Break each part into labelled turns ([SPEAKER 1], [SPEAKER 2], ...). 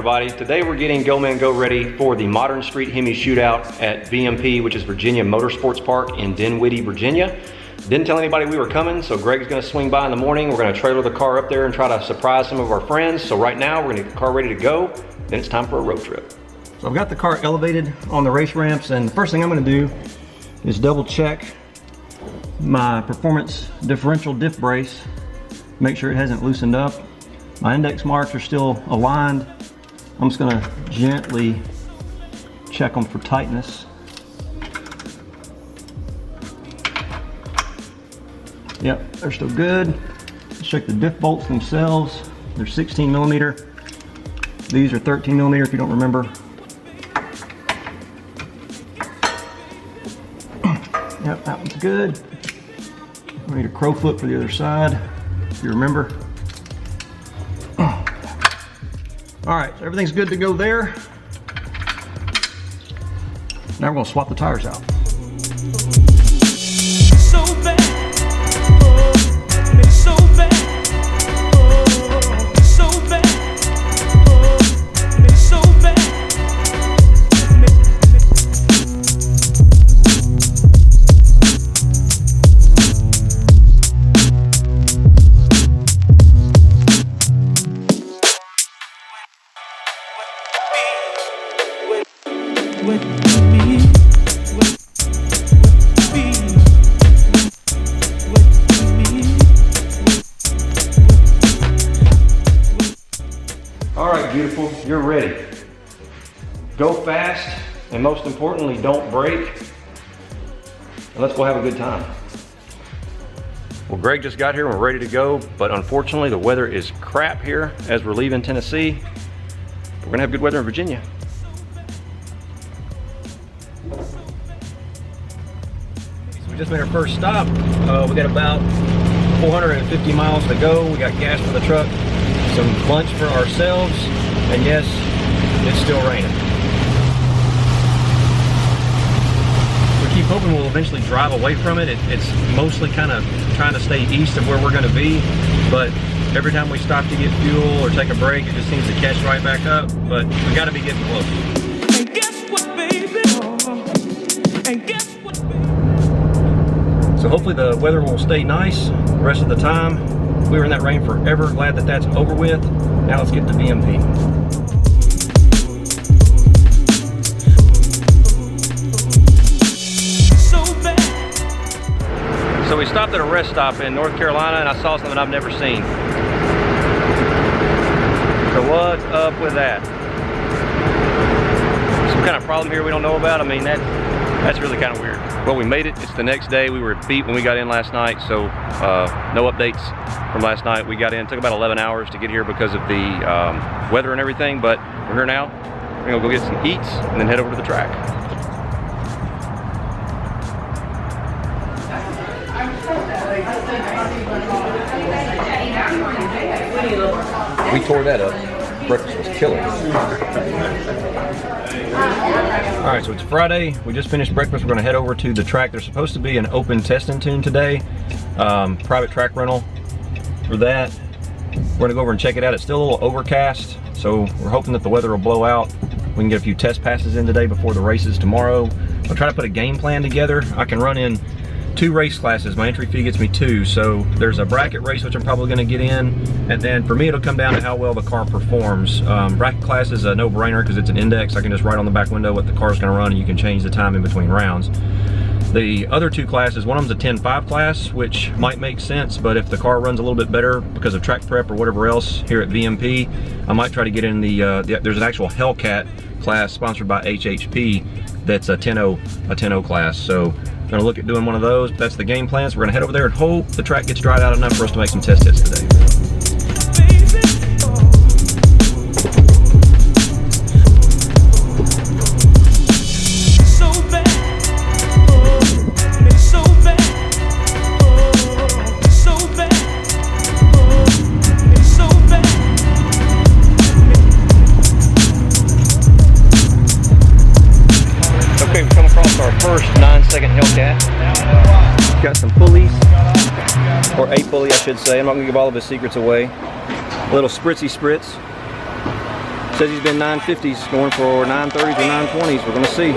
[SPEAKER 1] everybody. Today we're getting Go Man Go ready for the Modern Street Hemi Shootout at VMP, which is Virginia Motorsports Park in Dinwiddie, Virginia. Didn't tell anybody we were coming, so Greg's gonna swing by in the morning. We're gonna trailer the car up there and try to surprise some of our friends. So right now we're gonna get the car ready to go, then it's time for a road trip. So I've got the car elevated on the race ramps, and the first thing I'm gonna do is double check my performance differential diff brace, make sure it hasn't loosened up. My index marks are still aligned. I'm just gonna gently check them for tightness. Yep, they're still good. Let's check the diff bolts themselves. They're 16 millimeter. These are 13 millimeter if you don't remember. Yep, that one's good. We need a crow foot for the other side, if you remember. All right, so everything's good to go there. Now we're gonna swap the tires out.
[SPEAKER 2] So bad, oh, it's so bad, oh, so bad, oh, it's so bad.
[SPEAKER 1] All right, beautiful, you're ready. Go fast, and most importantly, don't break. And let's go have a good time. Well, Greg just got here and we're ready to go, but unfortunately the weather is crap here as we're leaving Tennessee. We're gonna have good weather in Virginia. So we just made our first stop. We got about 450 miles to go. We got gas for the truck, some lunch for ourselves, and yes, it's still raining. We keep hoping we'll eventually drive away from it. It's mostly kind of trying to stay east of where we're going to be, but every time we stop to get fuel or take a break, it just seems to catch right back up, but we got to be getting close.
[SPEAKER 2] And guess what, baby? And guess what, baby?
[SPEAKER 1] So hopefully the weather will stay nice the rest of the time. We were in that rain forever. Glad that that's over with. Now let's get to VMP. So we stopped at a rest stop in North Carolina and I saw something I've never seen. So what's up with that? Some kind of problem here we don't know about? I mean, that's really kind of weird. Well, we made it. It's the next day. We were beat when we got in last night, so no updates from last night. We got in, took about 11 hours to get here because of the weather and everything, but we're here now. We're gonna go get some eats and then head over to the track. We tore that up. Breakfast was killer. All right, so it's Friday. We just finished breakfast. We're gonna head over to the track. There's supposed to be an open testing tune today. Private track rental for that. We're gonna go over and check it out. It's still a little overcast, so we're hoping that the weather will blow out. We can get a few test passes in today before the races tomorrow. I'll try to put a game plan together. I can run in 2 race classes. My entry fee gets me 2, so there's a bracket race which I'm probably going to get in, and then for me it'll come down to how well the car performs. Bracket class is a no-brainer because it's an index. I can just write on the back window what the car's going to run and you can change the time in between rounds. The other 2 classes, one of them's a 10.5 class, which might make sense, but if the car runs a little bit better because of track prep or whatever else here at VMP, I might try to get in there's an actual Hellcat class sponsored by HHP that's a 10.0 class. So I'm gonna look at doing one of those. That's the game plan. So we're gonna head over there and hope the track gets dried out enough for us to make some test hits today. Okay, we've come across our first 9-second Hellcat. Got some pulleys, or a pulley I should say. I'm not gonna give all of his secrets away. A little spritzy spritz. Says he's been 950s, going for 930s or 920s. We're gonna see.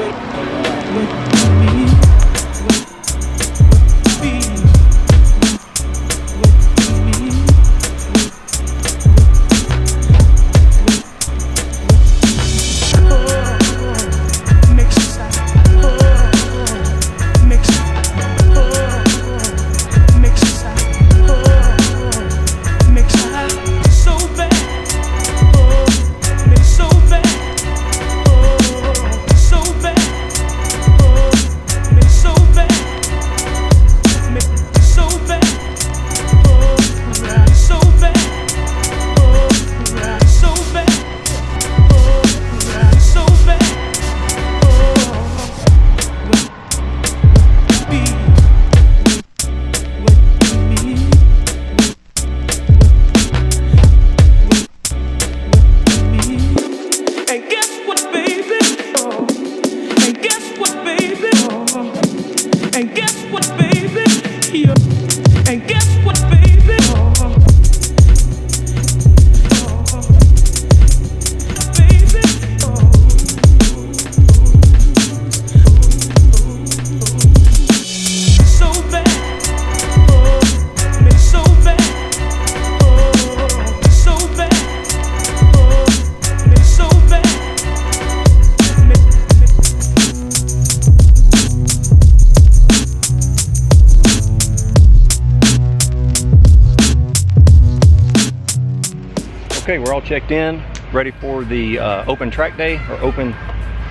[SPEAKER 1] Okay, we're all checked in, ready for the open track day, or open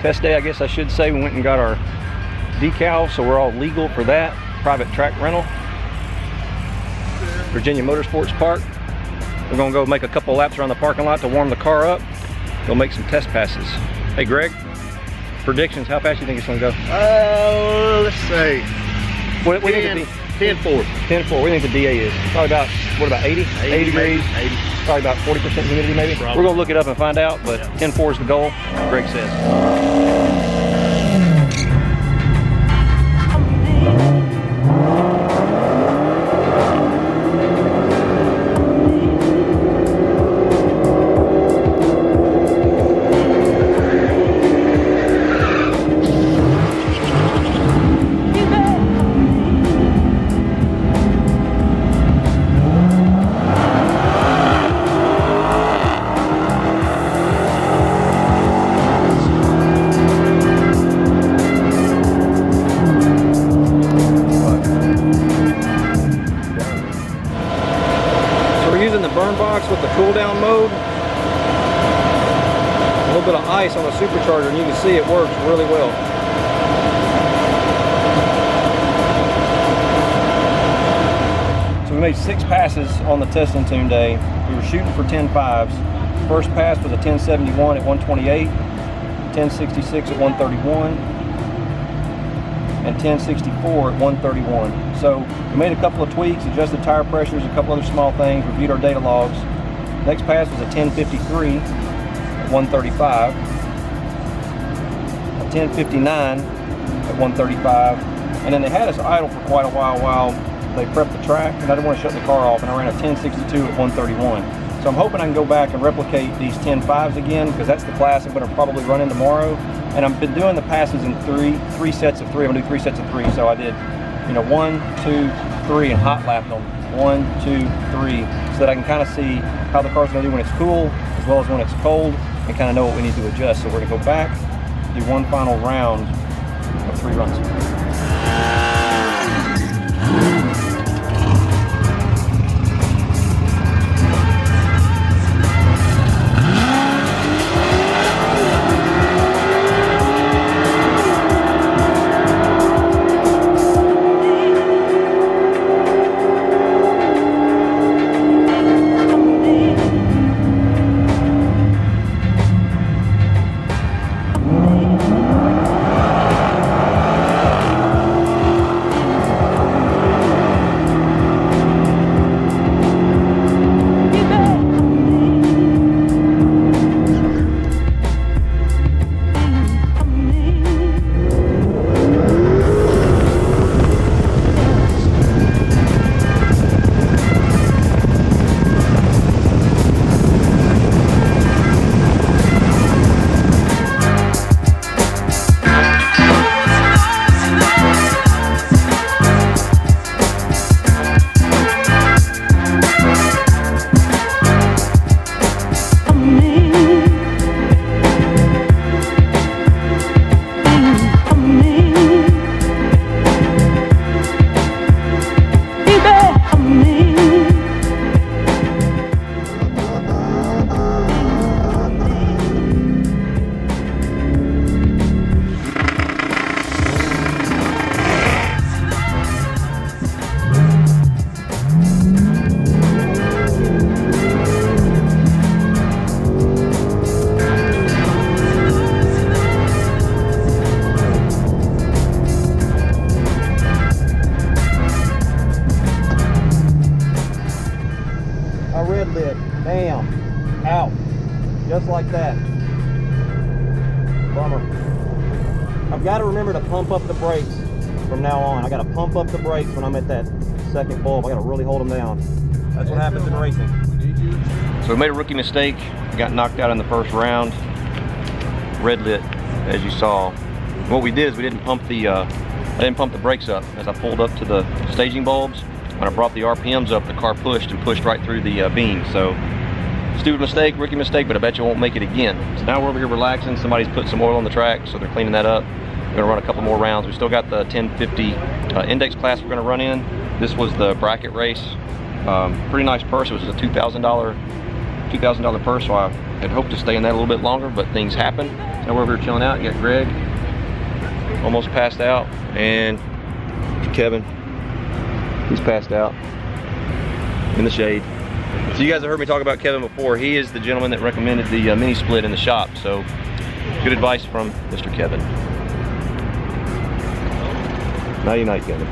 [SPEAKER 1] test day, I guess I should say. We went and got our decals, so we're all legal for that. Private track rental. Virginia Motorsports Park. We're gonna go make a couple laps around the parking lot to warm the car up. Go make some test passes. Hey Greg, predictions, how fast do you think it's gonna go?
[SPEAKER 3] Let's say
[SPEAKER 1] What do you think
[SPEAKER 3] 10-4.
[SPEAKER 1] 10-4, what do you think the DA is? Probably about, what about 80? 80 degrees?
[SPEAKER 3] 80.
[SPEAKER 1] Probably about 40% humidity maybe?
[SPEAKER 3] Probably.
[SPEAKER 1] We're gonna look it up and find out, but 10-4 is the goal, Greg says. With the cool down mode, a little bit of ice on the supercharger, and you can see it works really well. So we made 6 passes on the testing tune day. We were shooting for 10.5s. First pass was a 1071 at 128, 1066 at 131, and 1064 at 131. So we made a couple of tweaks, adjusted tire pressures, a couple other small things, reviewed our data logs. Next pass was a 1053 at 135, a 1059 at 135, and then they had us idle for quite a while they prepped the track, and I didn't want to shut the car off, and I ran a 1062 at 131. So I'm hoping I can go back and replicate these 10.5s again, because that's the class I'm going to probably run in tomorrow. And I've been doing the passes in three sets of 3. I'm going to do 3 sets of 3. So I did, 1, 2, 3, and hot lapped them. 1, 2, 3, so that I can kind of see how the car's going to do when it's cool, as well as when it's cold, and kind of know what we need to adjust. So we're going to go back, do one final round of 3 runs. Bummer. I've got to remember to pump up the brakes from now on. I got to pump up the brakes when I'm at that second bulb. I got to really hold them down. That's what happens in racing. So we made a rookie mistake. We got knocked out in the first round. Red lit, as you saw. What we did is we didn't pump the I didn't pump the brakes up as I pulled up to the staging bulbs. When I brought the RPMs up, the car pushed right through the beam. So stupid mistake, rookie mistake, but I bet you won't make it again. So now we're over here relaxing. Somebody's put some oil on the track, so they're cleaning that up. We're gonna run a couple more rounds. We still got the 1050 index class we're gonna run in. This was the bracket race. Pretty nice purse. It was a $2,000 purse, so I had hoped to stay in that a little bit longer, but things happened. Now we're over here chilling out. You got Greg, almost passed out, and Kevin, he's passed out in the shade. So you guys have heard me talk about Kevin before. He is the gentleman that recommended the mini split in the shop, so good advice from Mr. Kevin. Nighty night, Kevin.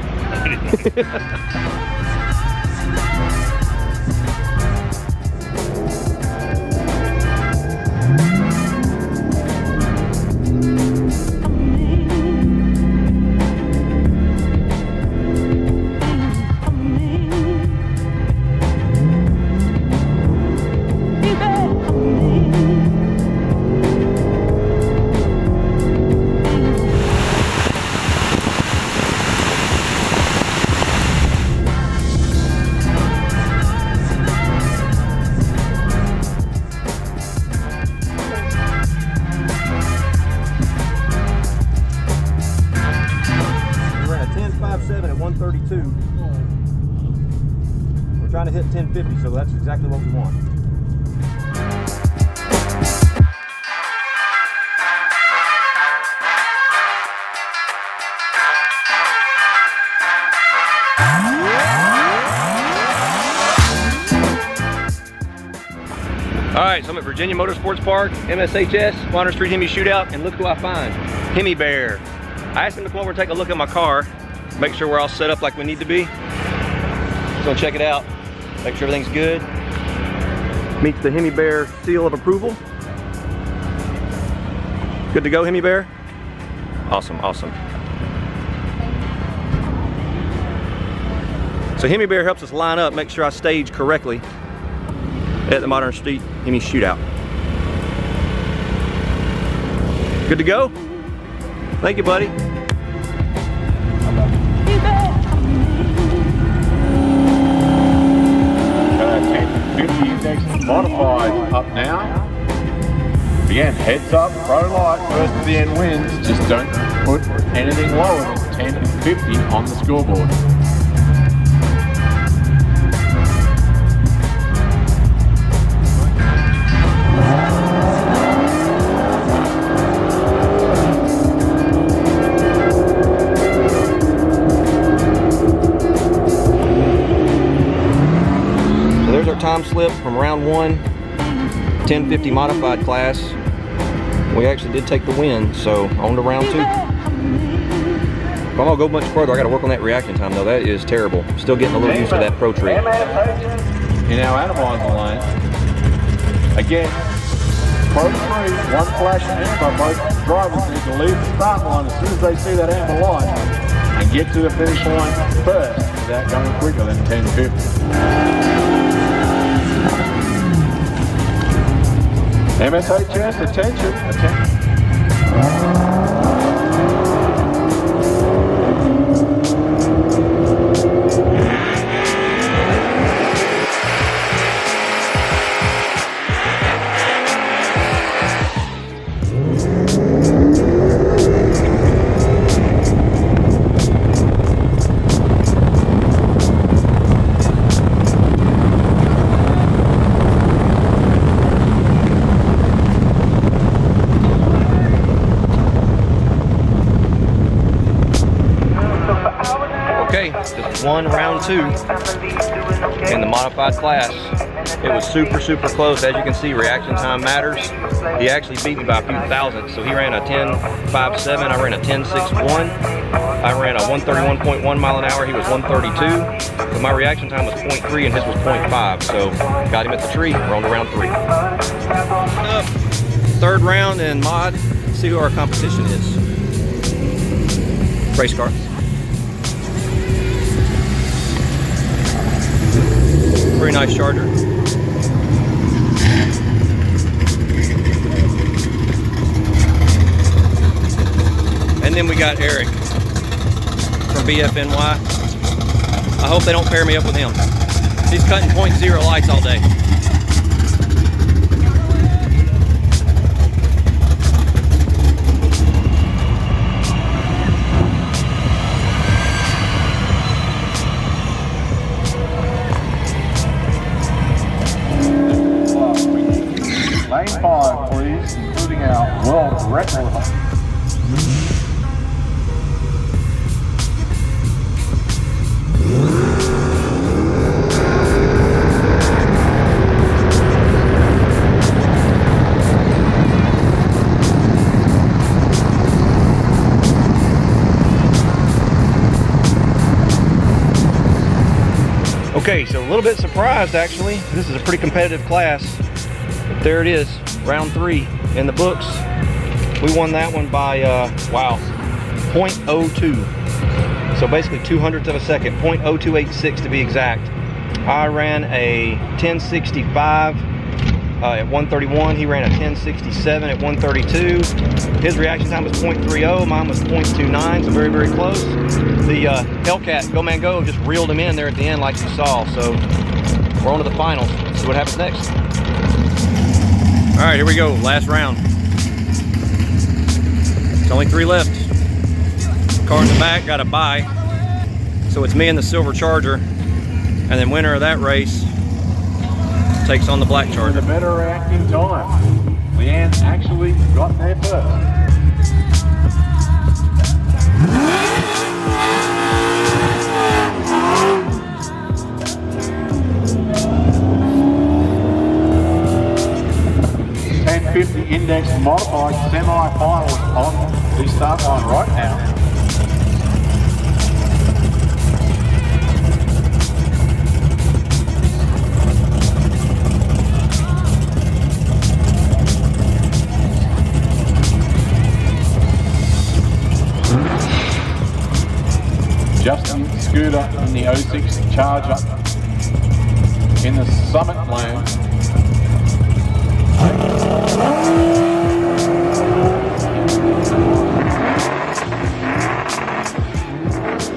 [SPEAKER 1] We're trying to hit 1050, so that's exactly what we want. All right, so I'm at Virginia Motorsports Park, MSHS, Modern Street Hemi Shootout, and look who I find, Hemi Bear. I asked him to come over and take a look at my car, make sure we're all set up like we need to be. Just gonna check it out, make sure everything's good. Meets the Hemi Bear seal of approval. Good to go, Hemi Bear? Awesome, awesome. So Hemi Bear helps us line up, make sure I stage correctly at the Modern Street Hemi Shootout. Good to go? Thank you, buddy.
[SPEAKER 4] Modified up now. Again, heads up, pro light, first to the end wins. Just don't put anything lower than 1050 on the scoreboard.
[SPEAKER 1] There's our time slip from round 1, 1050 modified class. We actually did take the win, so on to round 2. If I'm gonna go much further, I gotta work on that reaction time though. That is terrible. Still getting a little used to that pro tree.
[SPEAKER 4] In our analyzer lane, again, pro 3, one flash amber. Both drivers need to leave the start line as soon as they see that amber light and get to the finish line first without going quicker than 1050. MSHS, attention, attention.
[SPEAKER 1] Just won round 2 in the modified class. It was super close. As you can see, reaction time matters. He actually beat me by a few thousandths. So he ran a 10.57, I ran a 10.61. I ran a 131.1 mile an hour, he was 132. But my reaction time was 0.3 and his was 0.5. So got him at the tree, we're on to round 3. third round in mod. Let's see who our competition is. Race car. Pretty nice Charger. And then we got Eric from BFNY. I hope they don't pair me up with him. He's cutting .0 lights all day.
[SPEAKER 4] Lane 5, please, including our world record.
[SPEAKER 1] Okay, so a little bit surprised actually. This is a pretty competitive class. But there it is, round 3 in the books. We won that one by, wow, 0.02. So basically 200ths of a second, 0.0286 to be exact. I ran a 1065 at 131. He ran a 1067 at 132. His reaction time was 0.30. Mine was 0.29, so very, very close. The Hellcat, Go Man Go, just reeled him in there at the end like you saw. So we're on to the finals. See what happens next. All right, here we go, last round. There's only 3 left. Car in the back got a bye. So it's me and the silver Charger. And then winner of that race takes on the black Charger.
[SPEAKER 4] The better reacting time. Leanne actually got there first. 1050 index modified semi-finals on the start line right now. Justin Scooter in the 06 Charger in the Summit lane.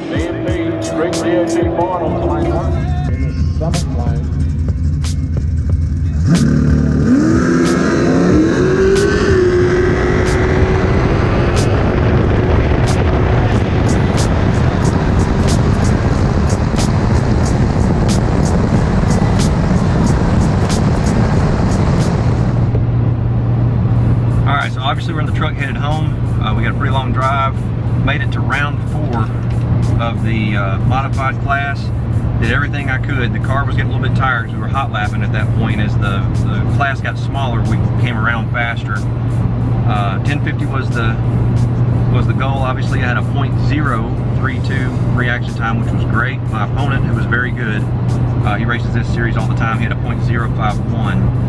[SPEAKER 4] VMP Street DOT Finals lane in the Summit lane.
[SPEAKER 1] Obviously we're in the truck headed home. We got a pretty long drive. Made it to round 4 of the modified class. Did everything I could. The car was getting a little bit tired because we were hot lapping at that point. As the class got smaller, we came around faster. 1050 was the goal. Obviously I had a .032 reaction time, which was great. My opponent, who was very good, he races this series all the time, he had a .051.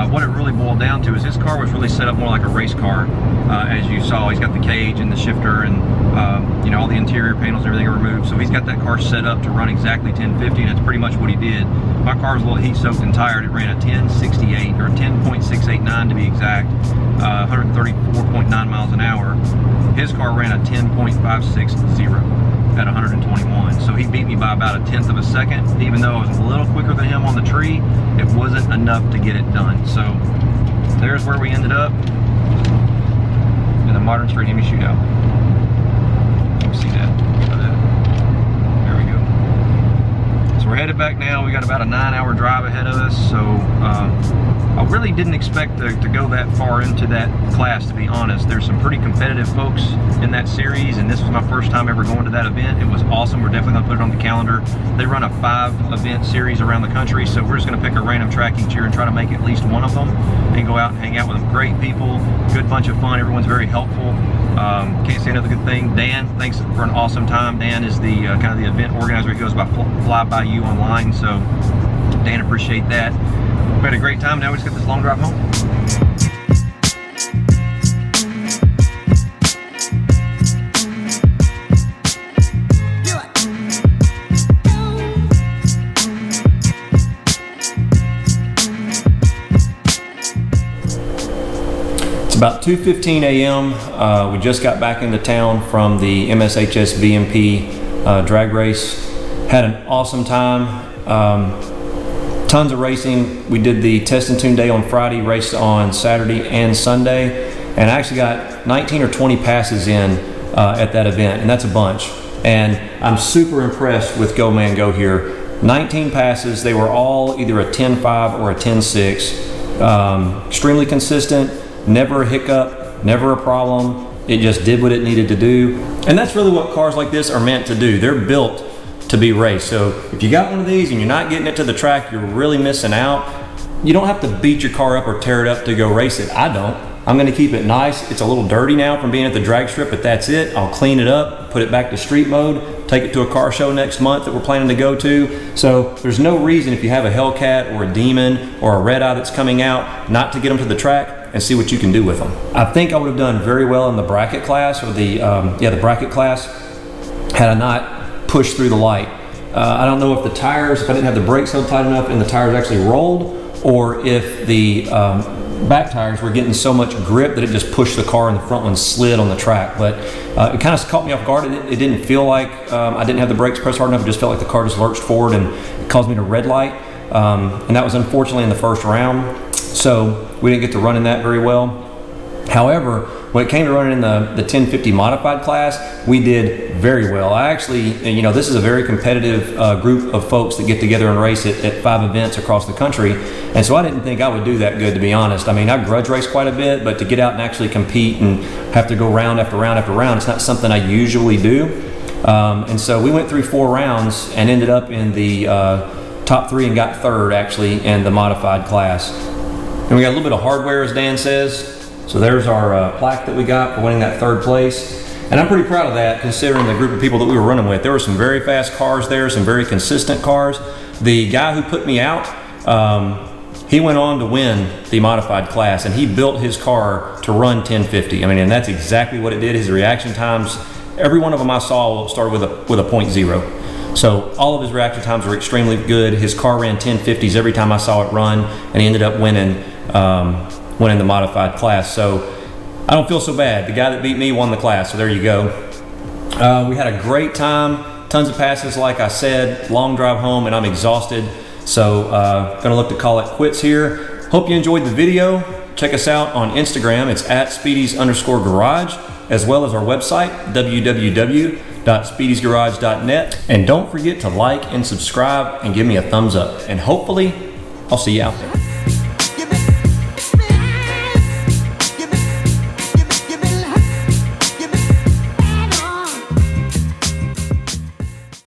[SPEAKER 1] What it really boiled down to is his car was really set up more like a race car. As you saw, he's got the cage and the shifter and you know, all the interior panels and everything are removed. So he's got that car set up to run exactly 1050, and that's pretty much what he did. My car was a little heat soaked and tired. It ran a 1068 or 10.689 to be exact, 134.9 miles an hour. His car ran a 10.560 at 121. So he beat me by about 1/10 of a second. Even though I was a little quicker than him on the tree, it wasn't enough to get it done. So there's where we ended up in the Modern Street Hemi Shootout. You can see that. There we go. So we're headed back now. We got about a 9-hour drive ahead of us. So I really didn't expect to go that far into that class, to be honest. There's some pretty competitive folks in that series, and this was my first time ever going to that event. It was awesome. We're definitely going to put it on the calendar. They run a 5-event series around the country, so we're just going to pick a random track each year and try to make at least one of them and go out and hang out with them. Great people, good bunch of fun. Everyone's very helpful. Can't say another good thing. Dan, thanks for an awesome time. Dan is the kind of the event organizer. He goes by Fly By You online, so Dan, appreciate that. We had a great time. Now we just got this long drive home. 2:15 a.m. We just got back into town from the MSHS VMP drag race. Had an awesome time. Tons of racing. We did the test and tune day on Friday, raced on Saturday and Sunday, and I actually got 19 or 20 passes in at that event, and that's a bunch. And I'm super impressed with Go Man Go here. 19 passes. They were all either a 10.5 or a 10.6. Extremely consistent, never a hiccup, never a problem. It just did what it needed to do. And that's really what cars like this are meant to do. They're built to be raced. So if you got one of these and you're not getting it to the track, you're really missing out. You don't have to beat your car up or tear it up to go race it. I don't. I'm gonna keep it nice. It's a little dirty now from being at the drag strip, but that's it. I'll clean it up, put it back to street mode, take it to a car show next month that we're planning to go to. So there's no reason if you have a Hellcat or a Demon or a Red Eye that's coming out not to get them to the track and see what you can do with them. I think I would have done very well in the bracket class, or the bracket class, had I not pushed through the light. I don't know if the tires, if I didn't have the brakes held tight enough and the tires actually rolled, or if the back tires were getting so much grip that it just pushed the car and the front one slid on the track. But it kind of caught me off guard. It didn't feel like I didn't have the brakes pressed hard enough. It just felt like the car just lurched forward and it caused me to red light. And that was unfortunately in the first round. So we didn't get to run in that very well. However, when it came to running in the 1050 modified class, we did very well. I actually, you know, this is a very competitive group of folks that get together and race at 5 events across the country. And so I didn't think I would do that good, to be honest. I mean, I grudge race quite a bit, but to get out and actually compete and have to go round after round after round, it's not something I usually do. And so we went through 4 rounds and ended up in the top 3 and got 3rd actually in the modified class. And we got a little bit of hardware, as Dan says. So there's our plaque that we got for winning that 3rd place. And I'm pretty proud of that, considering the group of people that we were running with. There were some very fast cars there, some very consistent cars. The guy who put me out, he went on to win the modified class, and he built his car to run 1050. I mean, and that's exactly what it did. His reaction times, every one of them I saw started with a 0.0. So all of his reaction times were extremely good. His car ran 1050s every time I saw it run, and he ended up winning the modified class. So I don't feel so bad. The guy that beat me won the class, so there you go. We had a great time, tons of passes like I said, long drive home, and I'm exhausted. So gonna look to call it quits here. Hope you enjoyed the video. Check us out on Instagram. It's at Speedy's_garage, as well as our website, www.speedysgarage.net. And don't forget to like and subscribe and give me a thumbs up. And hopefully I'll see you out there.